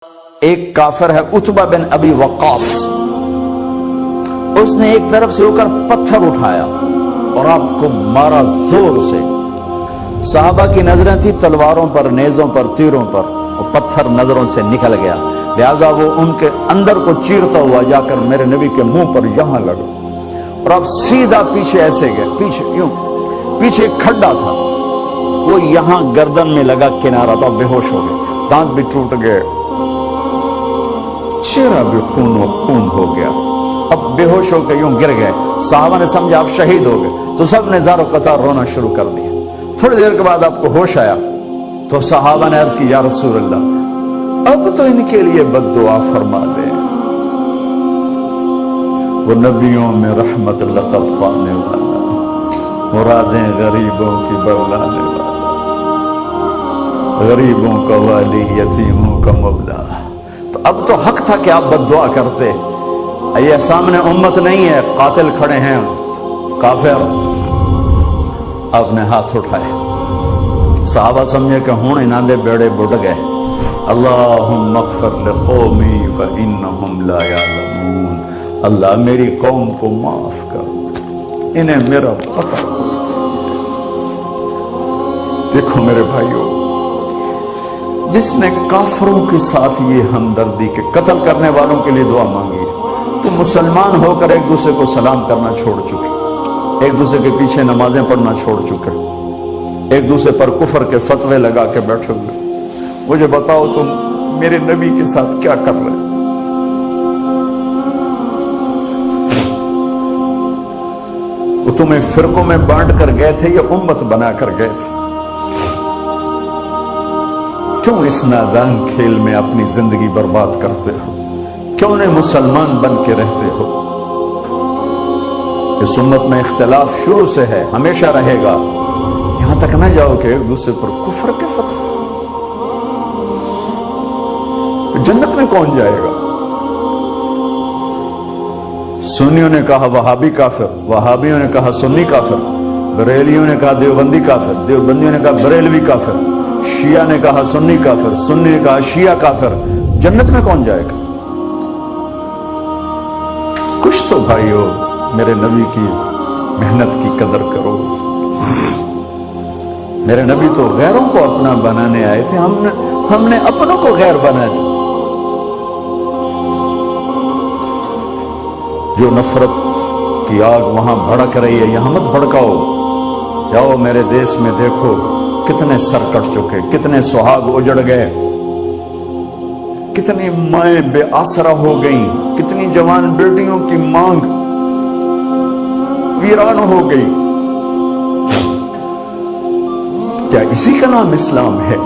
ایک کافر ہے عتبہ بن ابی وقاص، اس نے ایک طرف سے ہو کر پتھر اٹھایا اور آپ کو مارا زور سے۔ صحابہ کی نظریں تھی تلواروں پر، نیزوں پر، تیروں پر، وہ پتھر نظروں سے نکل گیا، لہذا وہ ان کے اندر کو چیرتا ہوا جا کر میرے نبی کے منہ پر یہاں لگا، اور اب سیدھا پیچھے ایسے گئے، پیچھے یوں، پیچھے ایک کھڈا تھا، وہ یہاں گردن میں لگا، کنارہ تھا، بے ہوش ہو گئے، دانت بھی ٹوٹ گئے، چہرہ بھی خون و خون ہو گیا، اب بے ہوش ہو کے یوں گر گئے۔ صحابہ نے سمجھا آپ شہید ہو گئے، تو سب نے زار و قطار رونا شروع کر دیا۔ تھوڑی دیر کے بعد آپ کو ہوش آیا تو صحابہ نے عرض کی یا رسول اللہ اب تو ان کے لیے بد دعا فرما دیں، وہ نبیوں میں رحمت لقب پانے والا، مرادیں غریبوں کی بولانے والا، غریبوں کا والی، یتیموں کا مولا۔ تو اب تو حق تھا کہ آپ بد دعا کرتے۔ یہ سامنے امت نہیں ہے، قاتل کھڑے ہیں، کافر، آپ نے ہاتھ اٹھائے۔ صحابہ سمجھے کہ ہوں انہاں دے بیڑے بڑھ گئے۔ اللہم اغفر لقومی فإنہم لا یعلمون، اللہ میری قوم کو معاف کر، انہیں میرا پتہ۔ دیکھو میرے بھائیو، جس نے کافروں کے ساتھ یہ ہمدردی کے قتل کرنے والوں کے لیے دعا مانگی تو مسلمان ہو کر ایک دوسرے کو سلام کرنا چھوڑ چکے، ایک دوسرے کے پیچھے نمازیں پڑھنا چھوڑ چکے، ایک دوسرے پر کفر کے فتوے لگا کے بیٹھے ہوئے۔ مجھے بتاؤ تم میرے نبی کے ساتھ کیا کر رہے؟ وہ تمہیں فرقوں میں بانٹ کر گئے تھے یا امت بنا کر گئے تھے؟ کیوں اس نادان کھیل میں اپنی زندگی برباد کرتے ہو؟ کیوں نہیں مسلمان بن کے رہتے ہو؟ اس امت میں اختلاف شروع سے ہے، ہمیشہ رہے گا، یہاں تک نہ جاؤ کہ ایک دوسرے پر کفر کے فتوے۔ جنت میں کون جائے گا؟ سنیوں نے کہا وہابی کافر، وہابیوں نے کہا سنی کافر، بریلیوں نے کہا دیوبندی کافر، دیوبندیوں نے کہا بریلوی کافر، شیعہ نے کہا سنی کافر، سنی نے کہا شیعہ کافر۔ جنت میں کون جائے گا؟ کچھ تو بھائیو میرے نبی کی محنت کی قدر کرو۔ میرے نبی تو غیروں کو اپنا بنانے آئے تھے، ہم نے اپنوں کو غیر بنا دیا۔ جو نفرت کی آگ وہاں بھڑک رہی ہے یہاں مت بھڑکاؤ۔ جاؤ میرے دیش میں دیکھو کتنے سر کٹ چکے، کتنے سہاگ اجڑ گئے، کتنی مائیں بے آسرا ہو گئیں، کتنی جوان بیٹیوں کی مانگ ویران ہو گئی۔ کیا اسی کا نام اسلام ہے؟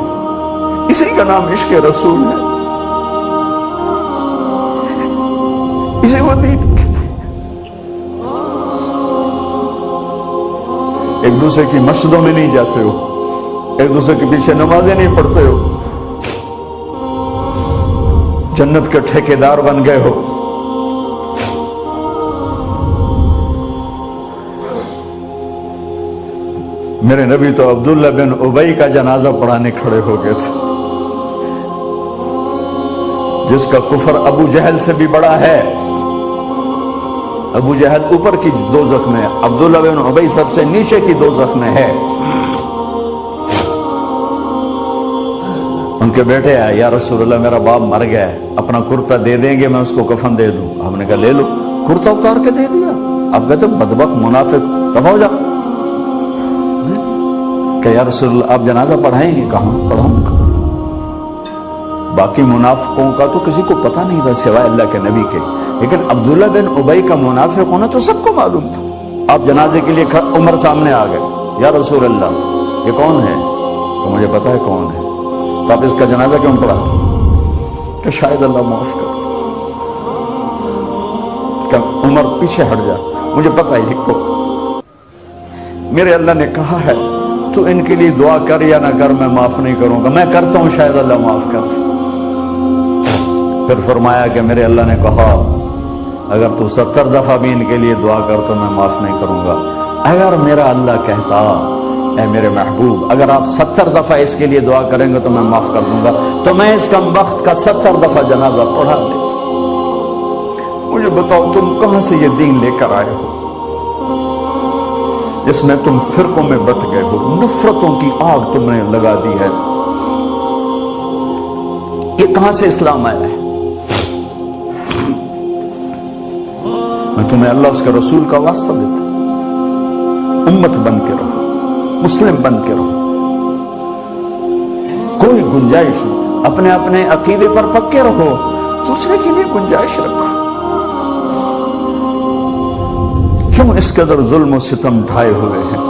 اسی کا نام عشق رسول ہے؟ اسے وہ دین کہتے ہیں؟ ایک دوسرے کی مسجدوں میں نہیں جاتے ہو، ایک دوسرے کے پیچھے نمازیں نہیں پڑھتے ہو، جنت کے ٹھیکیدار بن گئے ہو۔ میرے نبی تو عبداللہ بن ابی کا جنازہ پڑھانے کھڑے ہو گئے تھے، جس کا کفر ابو جہل سے بھی بڑا ہے۔ ابو جہل اوپر کی دوزخ میں، عبداللہ بن ابی سب سے نیچے کی دوزخ میں ہے۔ ان کے بیٹے آئے، یا رسول اللہ میرا باپ مر گیا ہے، اپنا کرتا دے دیں گے میں اس کو کفن دے دوں؟ ہم نے کہا لے لو، کرتا اتار کے دے دیا۔ اب کہتے بدبخت منافق دفع ہو جا۔ کہ یا رسول اللہ آپ جنازہ پڑھائیں گے؟ کہاں پڑھاؤں گا؟ باقی منافقوں کا تو کسی کو پتہ نہیں تھا سوائے اللہ کے نبی کے، لیکن عبداللہ بن ابی کا منافق ہونا تو سب کو معلوم تھا۔ آپ جنازے کے لیے عمر سامنے آ گئے، یا رسول اللہ یہ کون ہے؟ تو مجھے پتا ہے کون ہے، تو آپ اس کا جنازہ کیوں پڑھا؟ کہ شاید اللہ معاف کر۔ کہ عمر پیچھے ہٹ جا، مجھے پتا ہے کو میرے اللہ نے کہا ہے تو ان کے لیے دعا کر یا نہ کر، میں معاف نہیں کروں گا، میں کرتا ہوں شاید اللہ معاف کر۔ پھر فرمایا کہ میرے اللہ نے کہا اگر تو 70 دفعہ بھی ان کے لیے دعا کر تو میں معاف نہیں کروں گا۔ اگر میرا اللہ کہتا اے میرے محبوب اگر آپ 70 دفعہ اس کے لیے دعا کریں گے تو میں معاف کر دوں گا. تو میں اس کم وقت کا 70 دفعہ جنازہ پڑھا دیتا. مجھے بتاؤ تم کہاں سے یہ دین لے کر آئے ہو جس میں تم فرقوں میں بٹ گئے ہو, نفرتوں کی آگ تم نے لگا دی ہے. یہ کہاں سے اسلام آیا ہے؟ میں تمہیں اللہ اس کے رسول کا واسطہ دیتا ہوں, امت بن کے رہو, مسلم بن کے رہو, کوئی گنجائش نہیں, اپنے اپنے عقیدے پر پکے رہو, دوسرے کے لیے گنجائش رکھو. کیوں اس قدر ظلم و ستم ڈھائے ہوئے ہیں؟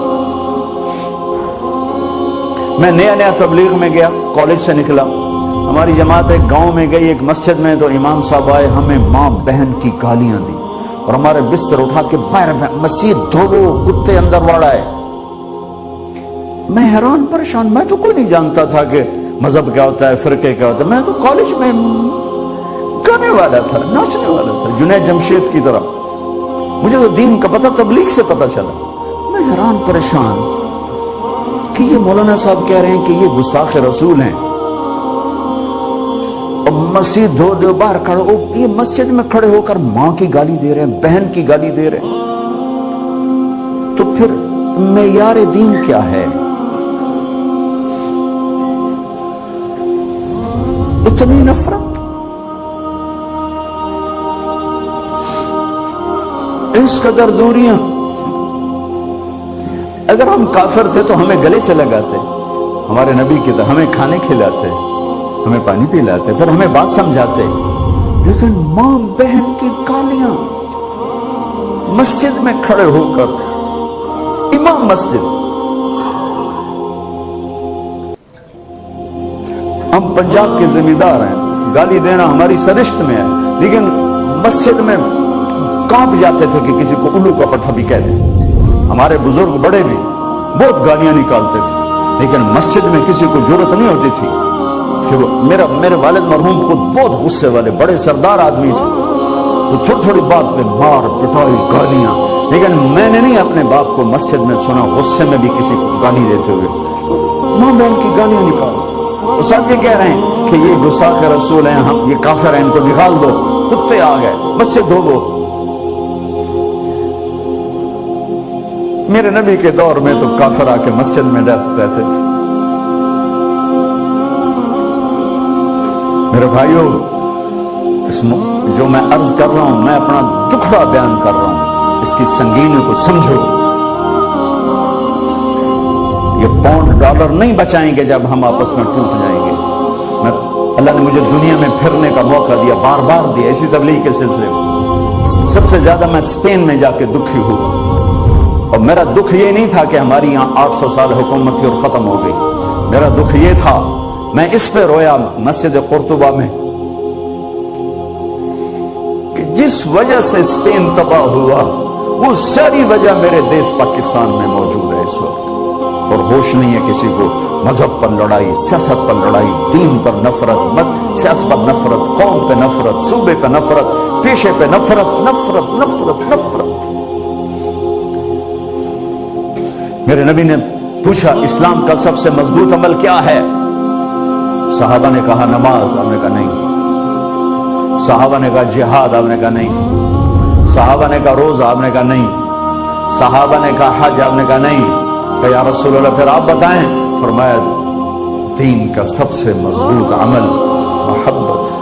میں نیا تبلیغ میں گیا, کالج سے نکلا, ہماری جماعت ایک گاؤں میں گئی, ایک مسجد میں, تو امام صاحب آئے, ہمیں ماں بہن کی گالیاں دی اور ہمارے بستر اٹھا کے باہر مسجد دھوو, کتے اندر واڑائے. میں حیران پریشان, میں تو کوئی نہیں جانتا تھا کہ مذہب کیا ہوتا ہے, فرقے کیا ہوتا ہے. میں تو کالج میں گانے والا تھا, ناچنے والا تھا, جنید جمشید کی طرح. مجھے تو دین کا پتہ تبلیغ سے پتہ چلا. میں حیران پریشان کہ یہ مولانا صاحب کہہ رہے ہیں کہ یہ گستاخ رسول ہیں, اور مسجد دھو دو باہر کھڑے ہو, یہ مسجد میں کھڑے ہو کر ماں کی گالی دے رہے ہیں, بہن کی گالی دے رہے ہیں. تو پھر معیار دین کیا ہے؟ اتنی نفرت, اس قدر دوریاں. اگر ہم کافر تھے تو ہمیں گلے سے لگاتے, ہمارے نبی کی طرح ہمیں کھانے کھلاتے, ہمیں پانی پلاتے, پھر ہمیں بات سمجھاتے. لیکن ماں بہن کی گالیاں, مسجد میں کھڑے ہو کر, امام مسجد. ہم پنجاب کے ذمہ دار ہیں, گالی دینا ہماری سرشت میں ہے, لیکن مسجد میں کانپ جاتے تھے کہ کسی کو الو کا پٹھا بھی کہہ دیں. ہمارے بزرگ بڑے بھی بہت گالیاں نکالتے تھے, لیکن مسجد میں کسی کو ضرورت نہیں ہوتی تھی کہ وہ, میرے والد مرحوم خود بہت غصے والے بڑے سردار آدمی تھے, تو تھوڑی تھوڑی بات پہ مار پٹائی گالیاں. لیکن میں نے نہیں اپنے باپ کو مسجد میں سنا غصے میں بھی کسی کو گالی دیتے ہوئے ماں بہن کی گالیاں نکال. ساتھ یہ کہہ رہے ہیں کہ یہ گستاخ رسول ہیں, ہم یہ کافر ہیں, ان کو نکال دو, کتے آ گئے, مسجد دھو. میرے نبی کے دور میں تو کافر آ کے مسجد میں رہتے تھے. میرے بھائیوں, جو میں عرض کر رہا ہوں, میں اپنا دکھڑا بیان کر رہا ہوں, اس کی سنگینی کو سمجھو. یہ پاؤنڈ ڈالر نہیں بچائیں گے جب ہم آپس میں ٹوٹ جائیں گے. اللہ نے مجھے دنیا میں پھرنے کا موقع دیا, بار بار دیا, اسی تبلیغ کے سلسلے میں. سب سے زیادہ میں اسپین میں جا کے دکھی ہوں, اور میرا دکھ یہ نہیں تھا کہ ہماری یہاں 800 سال حکومت تھی اور ختم ہو گئی. میرا دکھ یہ تھا, میں اس پہ رویا مسجد قرطبہ میں, کہ جس وجہ سے اسپین تباہ ہوا وہ ساری وجہ میرے دیش پاکستان میں موجود ہے اس وقت. اور ہوش نہیں ہے کسی کو. مذہب پر لڑائی, سیاست پر لڑائی, دین پر نفرت, سیاست پر نفرت, قوم پہ نفرت, صوبے پہ نفرت, پیشے پہ نفرت, نفرت نفرت نفرت. میرے نبی نے پوچھا اسلام کا سب سے مضبوط عمل کیا ہے؟ صحابہ نے کہا نماز, آپ نے کہا نہیں. صحابہ نے کہا جہاد, آپ نے کہا نہیں. صحابہ نے کہا روزہ, آپ نے کہا نہیں. صحابہ نے کہا حج, آپ نے کہا نہیں. کہ یا رسول اللہ پھر آپ بتائیں. فرمایا دین کا سب سے مضبوط عمل محبت.